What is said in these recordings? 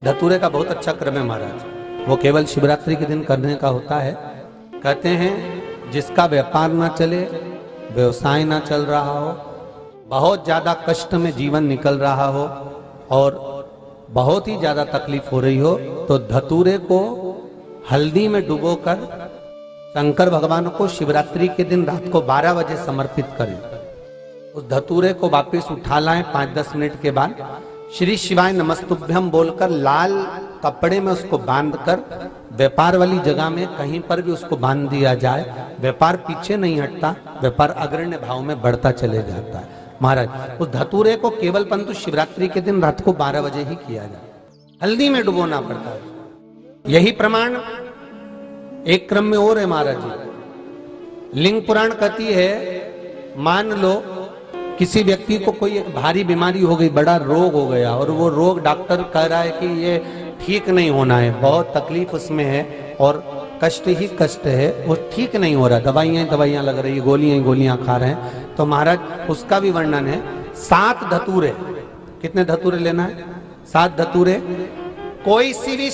धतूरे का बहुत अच्छा क्रम है महाराज, वो केवल शिवरात्रि के दिन करने का होता है। कहते हैं जिसका व्यापार ना चले, व्यवसाय ना चल रहा हो, बहुत ज्यादा कष्ट में जीवन निकल रहा हो और बहुत ही ज्यादा तकलीफ हो रही हो, तो धतूरे को हल्दी में डुबोकर शंकर भगवान को शिवरात्रि के दिन रात को 12 बजे समर्पित करें। उस धतूरे को वापस उठा लाएं 5-10 मिनट के बाद, श्री शिवाय नमस्तुभ्यम बोलकर लाल कपड़े में उसको बांधकर व्यापार वाली जगह में कहीं पर भी उसको बांध दिया जाए। व्यापार पीछे नहीं हटता, व्यापार अग्रण्य भाव में बढ़ता चले जाता है। महाराज उस धतूरे को केवल परंतु शिवरात्रि के दिन रात को 12 बजे ही किया जाए, हल्दी में डुबोना पड़ता है। यही प्रमाण एक क्रम में और है महाराज जी। लिंग पुराण कहती है, मान लो किसी व्यक्ति को कोई एक भारी बीमारी हो गई, बड़ा रोग हो गया और वो रोग डॉक्टर कह रहा है कि ये ठीक नहीं होना है, बहुत तकलीफ उसमें है और कष्ट ही कष्ट है, वो ठीक नहीं हो रहा, दवाइयां लग रही है, गोलियां खा रहे हैं। तो महाराज उसका भी वर्णन है। 7 धतूरे, कितने धतूरे लेना है? 7 धतूरे। कोई सी भी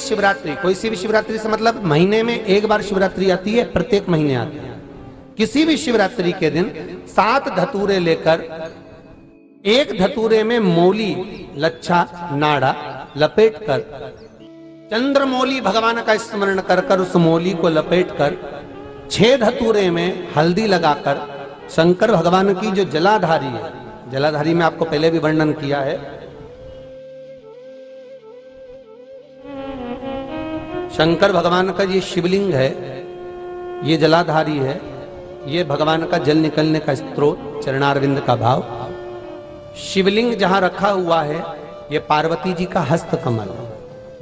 शिवरात्रि से मतलब महीने में एक बार शिवरात्रि आती है, प्रत्येक महीने आती है। किसी भी शिवरात्रि के दिन 7 धतूरे लेकर, एक धतूरे में मौली लच्छा नाड़ा लपेटकर, चंद्रमौली भगवान का स्मरण कर उस मौली को लपेटकर 6 धतूरे में हल्दी लगाकर शंकर भगवान की जो जलाधारी है, जलाधारी में आपको पहले भी वर्णन किया है, शंकर भगवान का ये शिवलिंग है, ये जलाधारी है, ये भगवान का जल निकलने का स्त्रोत, चरणारविंद का भाव। शिवलिंग जहां रखा हुआ है ये पार्वती जी का हस्त कमल,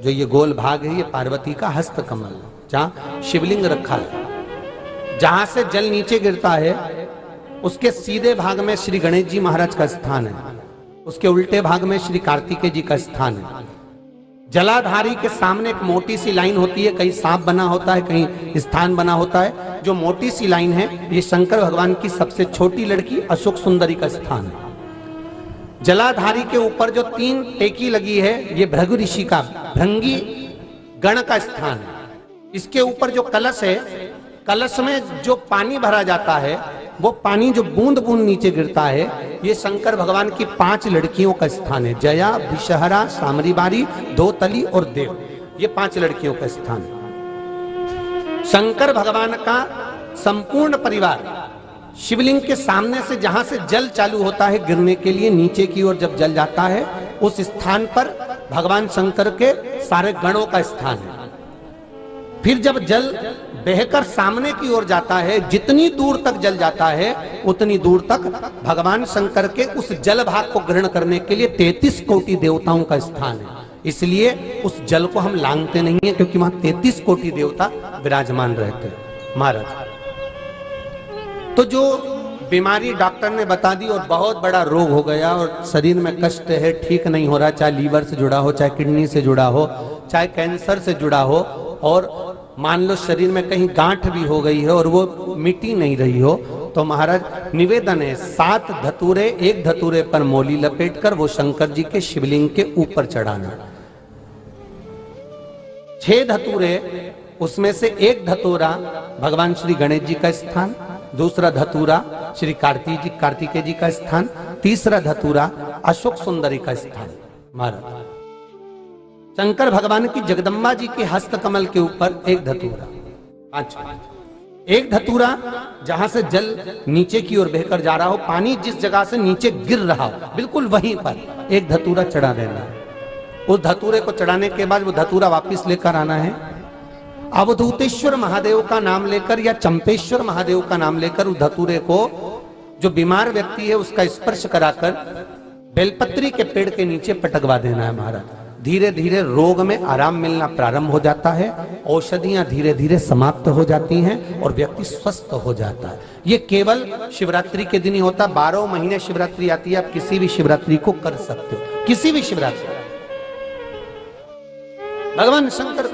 जो ये गोल भाग है ये पार्वती का हस्त कमल, जहां शिवलिंग रखा है। जहां से जल नीचे गिरता है उसके सीधे भाग में श्री गणेश जी महाराज का स्थान है, उसके उल्टे भाग में श्री कार्तिकेय जी का स्थान है। जलाधारी के सामने एक मोटी सी लाइन होती है, कहीं सांप बना होता है, कहीं स्थान बना होता है। जो मोटी सी लाइन है ये शंकर भगवान की सबसे छोटी लड़की अशोक सुंदरी का स्थान है। जलाधारी के ऊपर जो 3 टेकी लगी है ये भृगु ऋषि का, भृंगी गण का स्थान है। इसके ऊपर जो कलश है, कलश में जो पानी भरा जाता है, वो पानी जो बूंद बूंद नीचे गिरता है, ये शंकर भगवान की 5 लड़कियों का स्थान है। जया, विषहरा, सामरीबारी, धोतली और देव, ये 5 लड़कियों का स्थान है। शंकर भगवान का संपूर्ण परिवार शिवलिंग के सामने से, जहां से जल चालू होता है गिरने के लिए नीचे की ओर जब जल जाता है, उस स्थान पर भगवान शंकर के सारे गणों का स्थान है। फिर जब जल बहकर सामने की ओर जाता है, जितनी दूर तक जल जाता है उतनी दूर तक भगवान शंकर के उस जल भाग को ग्रहण करने के लिए 33 कोटि देवताओं का स्थान है। इसलिए उस जल को हम लांघते नहीं है, क्योंकि वहां 33 कोटि देवता विराजमान रहते हैं। महाराज तो जो बीमारी डॉक्टर ने बता दी और बहुत बड़ा रोग हो गया और शरीर में कष्ट है, ठीक नहीं हो रहा, चाहे लीवर से जुड़ा हो, चाहे किडनी से जुड़ा हो, चाहे कैंसर से जुड़ा हो, और मान लो शरीर में कहीं गांठ भी हो गई है और वो मिटी नहीं रही हो, तो महाराज निवेदन है 7 धतूरे, एक धतूरे पर मौली लपेटकर वो शंकर जी के शिवलिंग के ऊपर चढ़ाना। 6 धतूरे, उसमें से एक धतूरा भगवान श्री गणेश जी का स्थान, दूसरा धतूरा श्री कार्तिकेय जी का स्थान, तीसरा धतूरा अशोक सुंदरी का स्थान। महाराज शंकर भगवान की जगदम्बा जी के हस्त कमल के ऊपर एक धतूरा, एक धतूरा जहां से जल नीचे की ओर बहकर जा रहा हो, पानी जिस जगह से नीचे गिर रहा हो बिल्कुल वहीं पर एक धतूरा चढ़ा देना है। उस धतूरे को चढ़ाने के बाद वो धतूरा वापस लेकर आना है, अवधूतेश्वर महादेव का नाम लेकर या चंपेश्वर महादेव का नाम लेकर उस धतूरे को, जो बीमार व्यक्ति है उसका स्पर्श कराकर बेलपत्री के पेड़ के नीचे पटकवा देना है। महाराज धीरे धीरे रोग में आराम मिलना प्रारंभ हो जाता है, औषधियां धीरे धीरे समाप्त हो जाती हैं और व्यक्ति स्वस्थ हो जाता है। ये केवल शिवरात्रि के दिन ही होता, 12 महीने शिवरात्रि आती है, आप किसी भी शिवरात्रि को कर सकते हो, किसी भी शिवरात्रि। भगवान शंकर